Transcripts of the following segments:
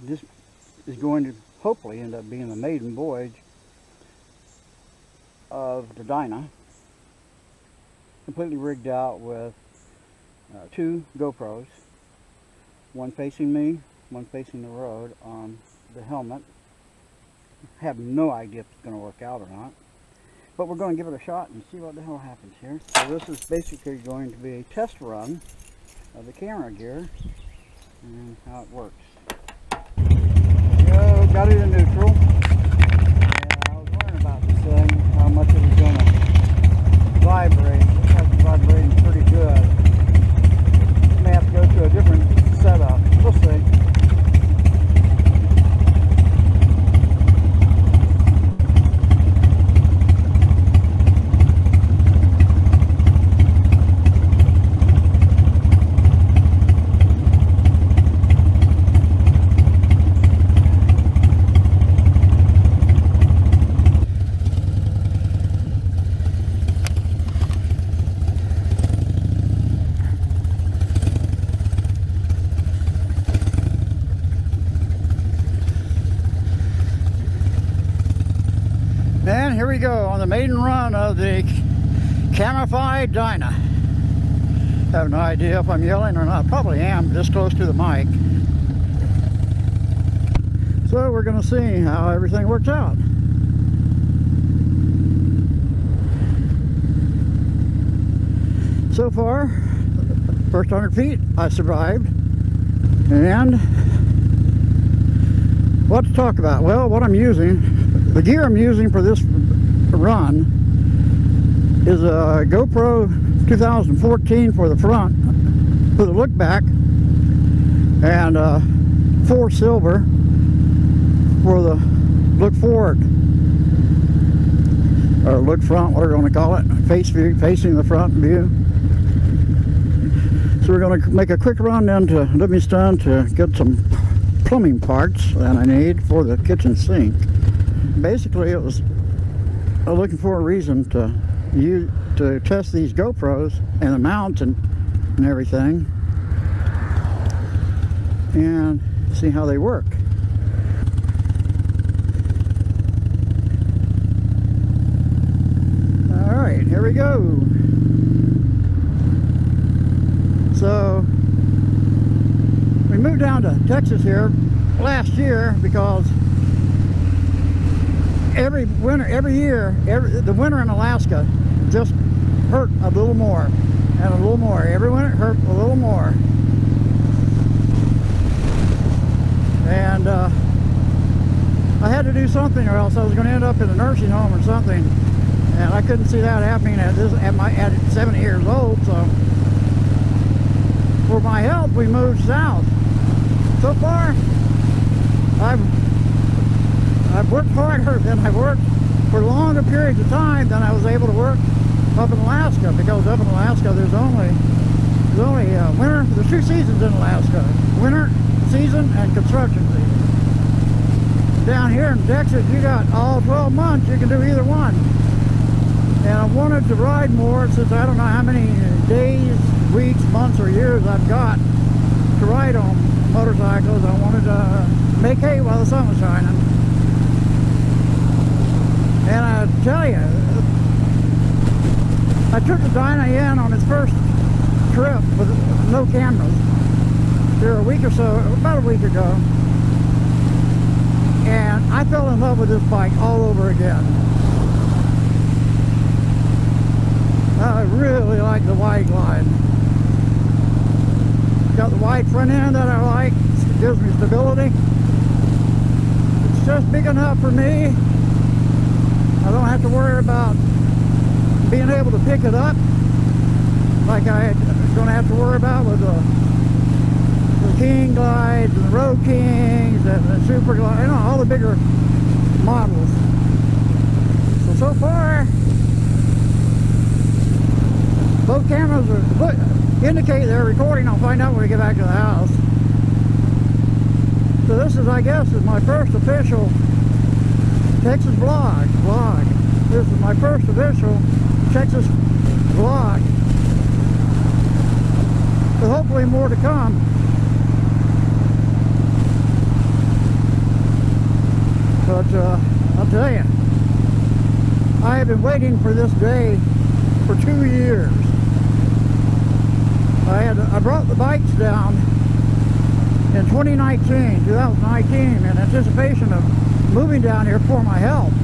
this is going to hopefully end up being the maiden voyage of the Dyna, completely rigged out with 2 GoPros, one facing me, one facing the road on the helmet. I have no idea if it's going to work out or not, but we're going to give it a shot and see what the hell happens here. So this is basically going to be a test run of the camera gear and how it works. Yo, got it in neutral. Yeah, I was wondering about this thing, how much it was going to vibrate. Looks like it's vibrating pretty good. May have to go to a different setup. We'll see. And here we go on the maiden run of the Camify Dyna. Have no idea if I'm yelling or not. Probably am, this close to the mic. So we're going to see how everything works out. So far, first 100 feet, I survived. And what to talk about? Well, what I'm using. The gear I'm using for this run is a GoPro 2014 for the front, for the look back, and 4 silver for the look forward, or look front, what we're going to call it, face view, facing the front view. So we're going to make a quick run down to Livingston to get some plumbing parts that I need for the kitchen sink. Basically, it was looking for a reason to test these GoPros and the mounts and everything, and see how they work. All right, here we go. So we moved down to Texas here last year because every year, the winter in Alaska just hurt a little more and a little more. Every winter it hurt a little more. And I had to do something, or else I was going to end up in a nursing home or something. And I couldn't see that happening at 70 years old. So for my health, we moved south. So far, I've worked harder than I've worked for longer periods of time than I was able to work up in Alaska, because up in Alaska there's only winter. There's 2 seasons in Alaska: winter season and construction season. Down here in Texas, you got all 12 months. You can do either one. And I wanted to ride more, since I don't know how many days, weeks, months, or years I've got to ride on motorcycles. I wanted to make hay while the sun was shining. And I tell you, I took the Dyna in on its first trip with no cameras here about a week ago, and I fell in love with this bike all over again. I really like the wide glide. Got the wide front end that I like. It gives me stability. It's just big enough for me. I don't have to worry about being able to pick it up like I'm going to have to worry about with the King Glides and the Road Kings and the Super Glide, you know, all the bigger models. So far, both cameras indicate they're recording. I'll find out when we get back to the house. So this is, I guess, is my first official Texas vlog. This is my first official Texas vlog, with hopefully more to come. have been waiting for this day for 2 years. I brought the bikes down in 2019 in anticipation of moving down here for my health.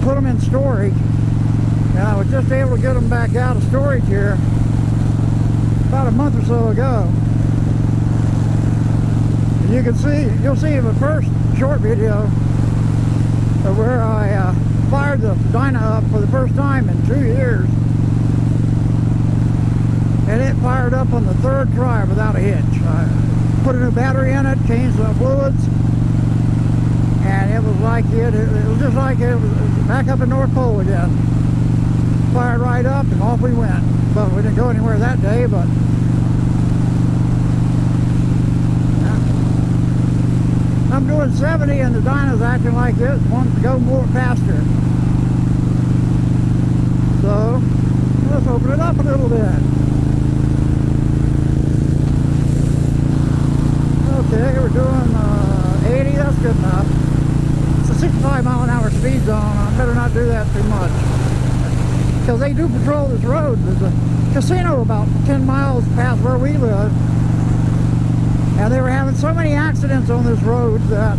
Put them in storage, and I was just able to get them back out of storage here about a month or so ago. And you can see, you'll see in the first short video of where I fired the Dyna up for the first time in 2 years, and it fired up on the third try without a hitch. I put a new battery in it, changed the fluids, and it was like it was just like it was back up in North Pole again. Fired right up and off we went. But we didn't go anywhere that day, but I'm doing 70 and the Dyna's acting like it wants to go more faster. So let's open it up a little bit. Okay, we're doing 80, that's good enough. It's a 65-mile-an-hour speed zone. I better not do that too much, because they do patrol this road. There's a casino about 10 miles past where we live, and they were having so many accidents on this road that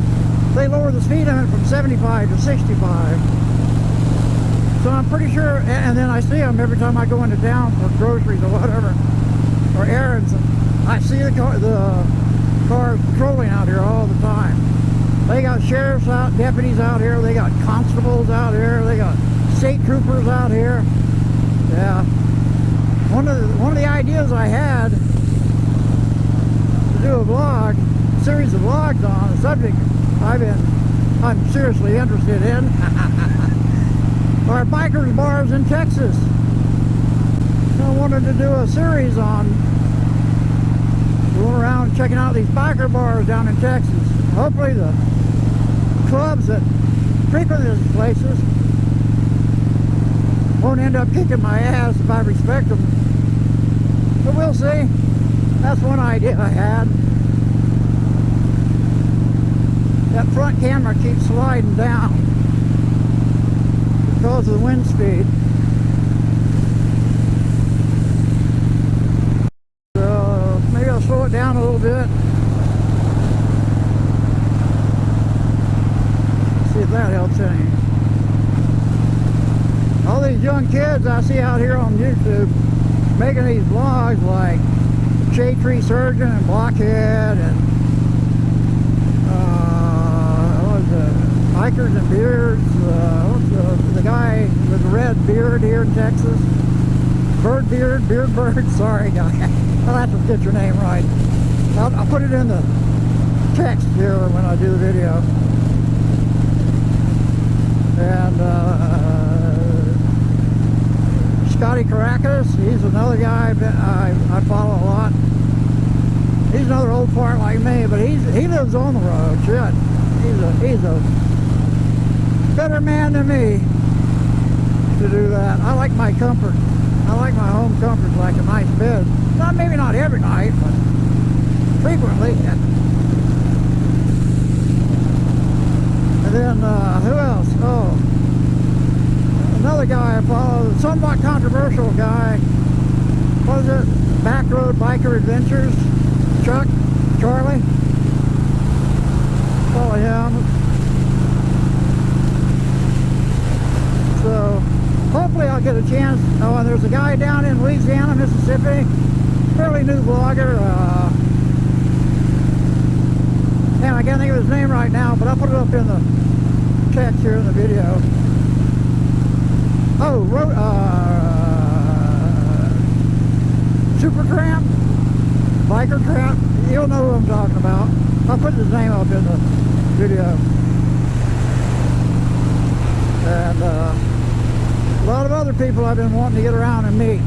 they lowered the speed limit from 75 to 65. So I'm pretty sure, and then I see them every time I go into town for groceries or whatever, or errands. I see the cars patrolling out here all the time. They got sheriffs out, deputies out here, they got constables out here, they got state troopers out here. Yeah. One of the ideas I had to do a vlog, a series of vlogs on a subject I'm seriously interested in are bikers bars in Texas. I wanted to do a series on going around checking out these biker bars down in Texas. Hopefully the clubs that frequent these places won't end up kicking my ass if I respect them. But we'll see. That's one idea I had. That front camera keeps sliding down because of the wind speed. So maybe I'll slow it down a little bit. See if that helps any. All these young kids I see out here on YouTube making these vlogs like Shade Tree Surgeon and Blockhead and Bikers and Beards, the guy with the red beard here in Texas, Beard, sorry guy, I'll have to get your name right. I'll put it in the text here when I do the video. And Scotty Caracas, he's another guy I follow a lot. He's another old fart like me, but he lives on the road. Shit, he's a better man than me to do that. I like my comfort. I like my home comfort, like a nice bed. Maybe not every night, but frequently. And then who else? Oh, another guy I follow, somewhat controversial guy. What is it? Backroad Biker Adventures. Charlie. Follow him. So hopefully I'll get a chance. Oh, and there's a guy down in Louisiana, Mississippi, fairly new vlogger. Man, I can't think of his name right now, but I'll put it up in the text here in the video. Oh, Super Tramp, Biker Tramp. You'll know who I'm talking about. I'll put his name up in the video. And a lot of other people I've been wanting to get around and meet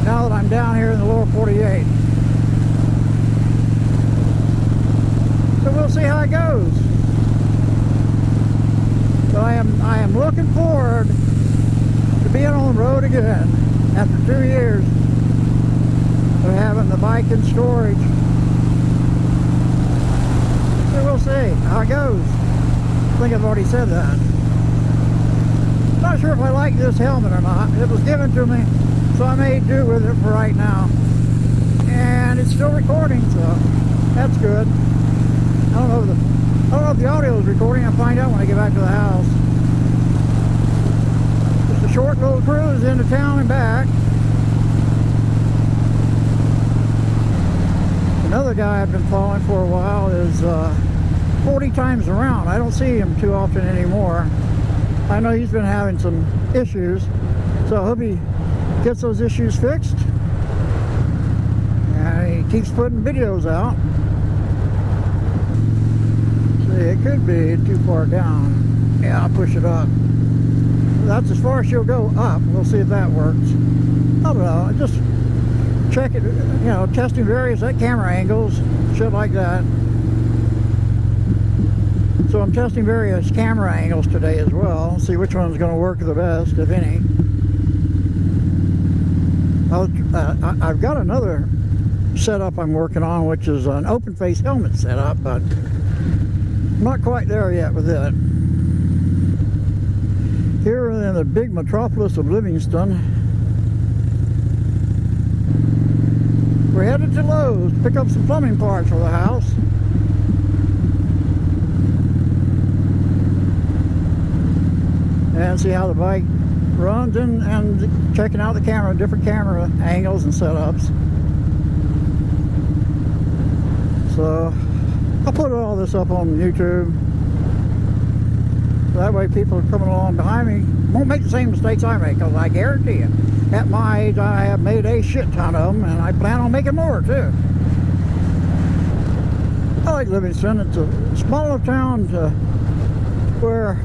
now that I'm down here in the lower 48. So we'll see how it goes. So I am looking forward to being on the road again after 2 years of having the bike in storage. So we'll see how it goes. I think I've already said that. Not sure if I like this helmet or not. It was given to me, so I may do with it for right now. And it's still recording, so that's good. I don't know if the audio is recording. I'll find out when I get back to the house. Just a short little cruise into town and back. Another guy I've been following for a while is 40 times around. I don't see him too often anymore. I know he's been having some issues, so I hope he gets those issues fixed. And he keeps putting videos out. See, it could be too far down. Yeah, I'll push it up. That's as far as she'll go up. We'll see if that works. I don't know. Just check it, you know, testing various camera angles, shit like that. So I'm testing various camera angles today as well, see which one's going to work the best, if any. I've got another setup I'm working on, which is an open face helmet setup, but I'm not quite there yet with it. Here in the big metropolis of Livingston, we're headed to Lowe's to pick up some plumbing parts for the house. And see how the bike runs, and checking out the camera, different camera angles and setups. So I'll put all this up on YouTube. That way people coming along behind me won't make the same mistakes I make, because I guarantee you, at my age I have made a shit ton of them, and I plan on making more too. I like Livingston. It's a small enough town where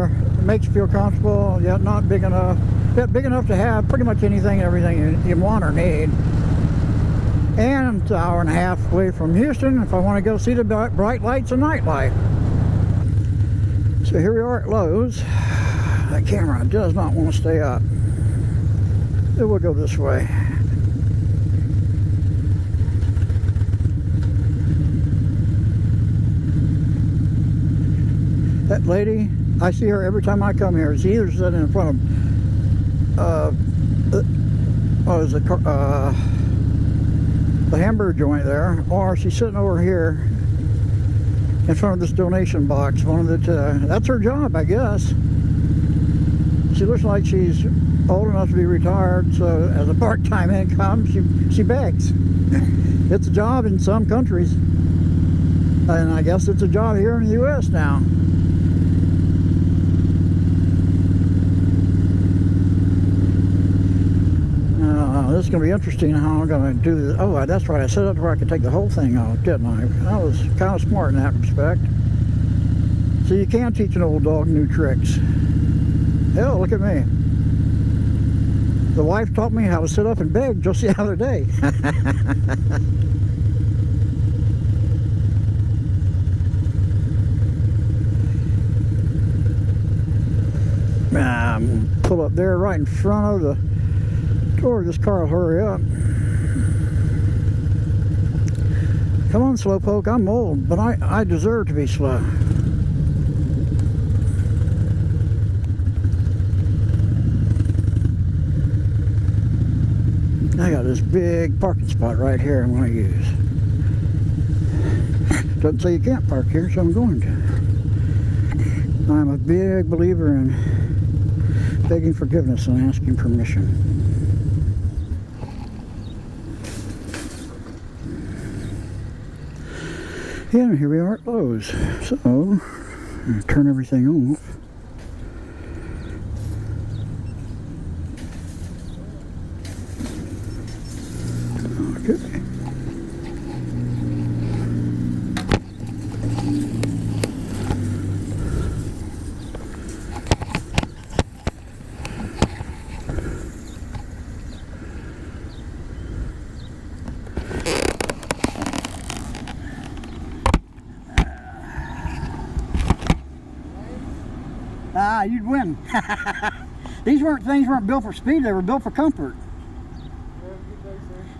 it makes you feel comfortable, yet not big enough, yet big enough to have pretty much anything and everything you want or need. And it's an hour and a half away from Houston if I want to go see the bright lights and nightlife. So here we are at Lowe's. That camera does not want to stay up. It will go this way. That lady, I see her every time I come here. She's either sitting in front of the hamburger joint there, or she's sitting over here in front of this donation box. One of the two. That's her job, I guess. She looks like she's old enough to be retired, so as a part-time income, she begs. It's a job in some countries, and I guess it's a job here in the U.S. now. This is going to be interesting how I'm going to do this. Oh, that's right. I set up where I could take the whole thing off, didn't I? I was kind of smart in that respect. So you can teach an old dog new tricks. Hell, look at me. The wife taught me how to sit up and beg just the other day. Pull up there right in front of the door. This car will hurry up. Come on, slowpoke. I'm old, but I deserve to be slow. I got this big parking spot right here I'm going to use. Doesn't say you can't park here, so I'm going to. I'm a big believer in begging forgiveness and asking permission. Yeah, here we are at Lowe's. So, I'm going to turn everything off. Okay. You'd win. These things weren't built for speed, they were built for comfort.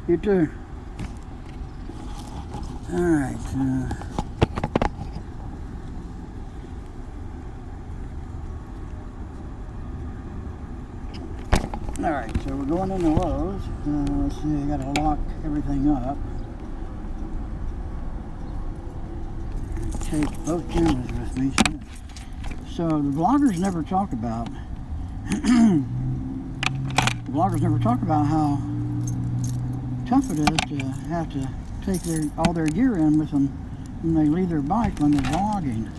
You too. Alright. So we're going into Lowe's. Let's see, I gotta lock everything up. Take both cameras with me. So the vloggers never talk about how tough it is to have to take all their gear in with them when they leave their bike when they're vlogging.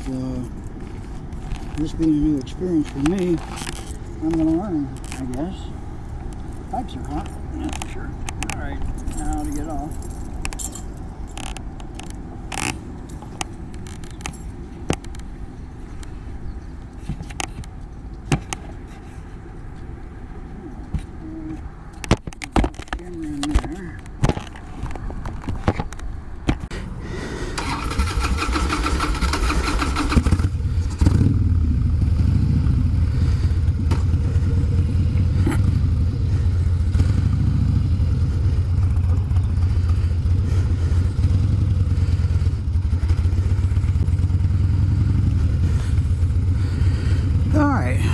So this being a new experience for me, I'm going to learn, I guess. Pipes are hot. Yeah, sure. All right, now to get off. Camera in there.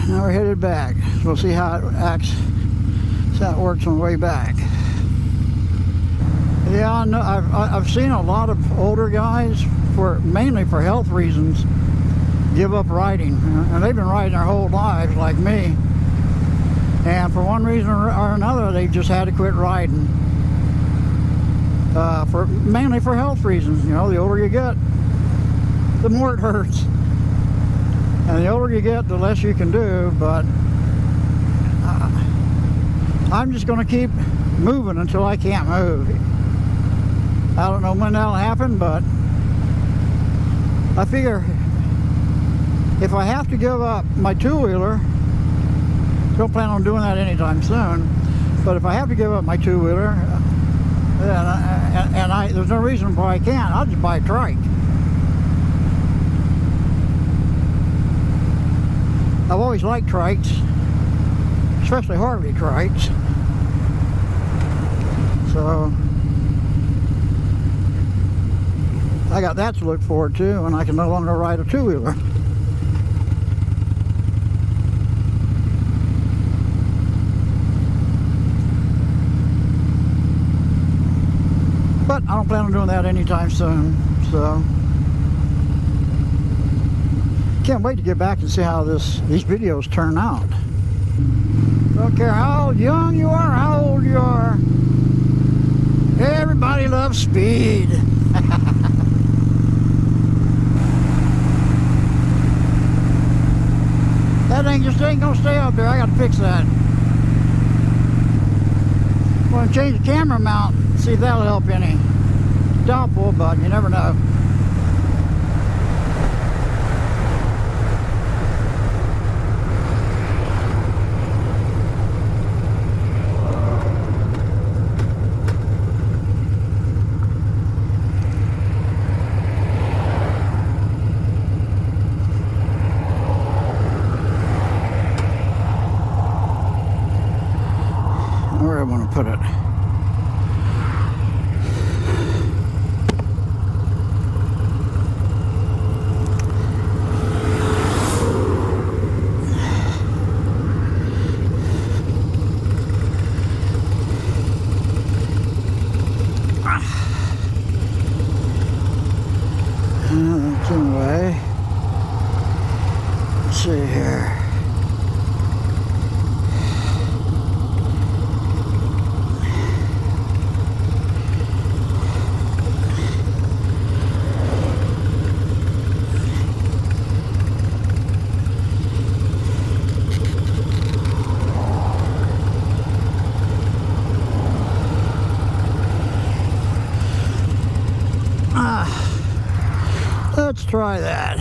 Now we're headed back. We'll see how it acts, see how it works on the way back. Yeah, I know, I've seen a lot of older guys, mainly for health reasons, give up riding. And they've been riding their whole lives like me. And for one reason or another, they just had to quit riding. Mainly for health reasons. You know, the older you get, the more it hurts. And the older you get, the less you can do, but I'm just going to keep moving until I can't move. I don't know when that'll happen, but I figure if I have to give up my two-wheeler, don't plan on doing that anytime soon, but if I have to give up my two-wheeler, and there's no reason why I can't, I'll just buy a trike. I've always liked trikes, especially Harley trikes. So I got that to look forward to, and I can no longer ride a two-wheeler. But I don't plan on doing that anytime soon, so can't wait to get back and see how these videos turn out. Don't care how young you are, how old you are. Everybody loves speed. That thing just ain't gonna stay up there. I gotta fix that. I'm gonna change the camera mount, see if that'll help any. Doubtful, but you never know. Where I want to put it. That's in the way. Let's see here. Let's try that.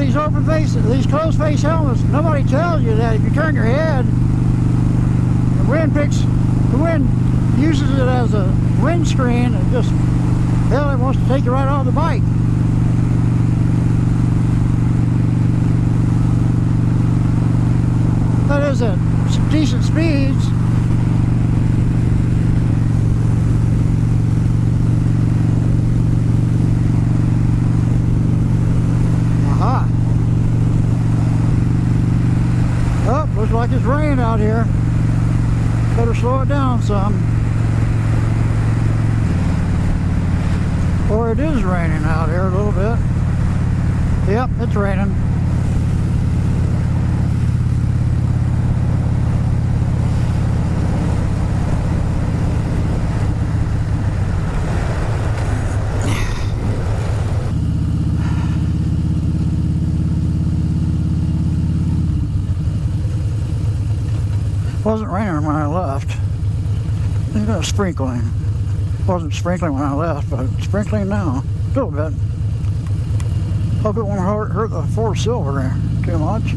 these open face, these closed face helmets, nobody tells you that if you turn your head, the wind uses it as a windscreen and just, hell, it wants to take you right off the bike. That is at some decent speeds. Aha. Oh, looks like it's raining out here. Better slow it down some. Or it is raining out here a little bit. Yep, it's raining. It wasn't raining when I left. It was sprinkling. It wasn't sprinkling when I left, but it's sprinkling now. A little bit. Hope it won't hurt the Ford Silver too much.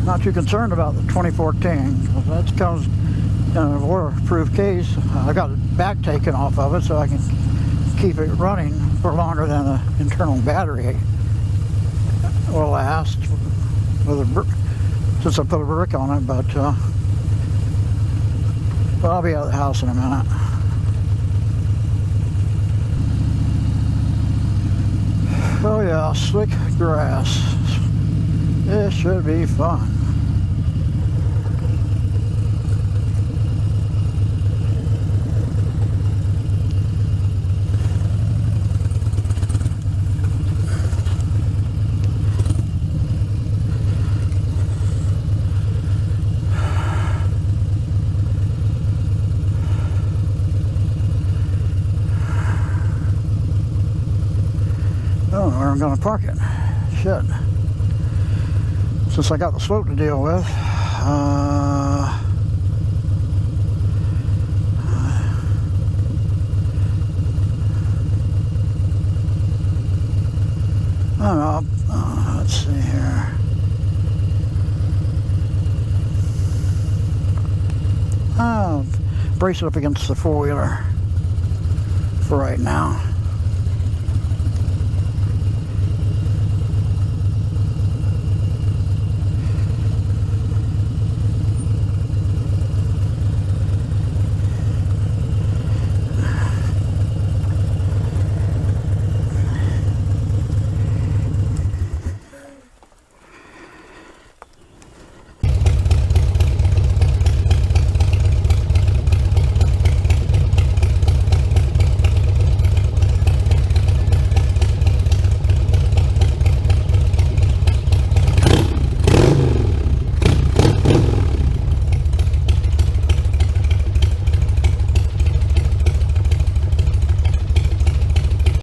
Not too concerned about the 2014, because that comes in a waterproof case. I got the back taken off of it so I can keep it running for longer than the internal battery will last. Since I put a brick on it, but I'll be out of the house in a minute. Oh yeah, slick grass. This should be fun. Oh, where I'm going to park it. Shit. Since I got the slope to deal with. I don't know. Let's see here. I'll brace it up against the four-wheeler for right now.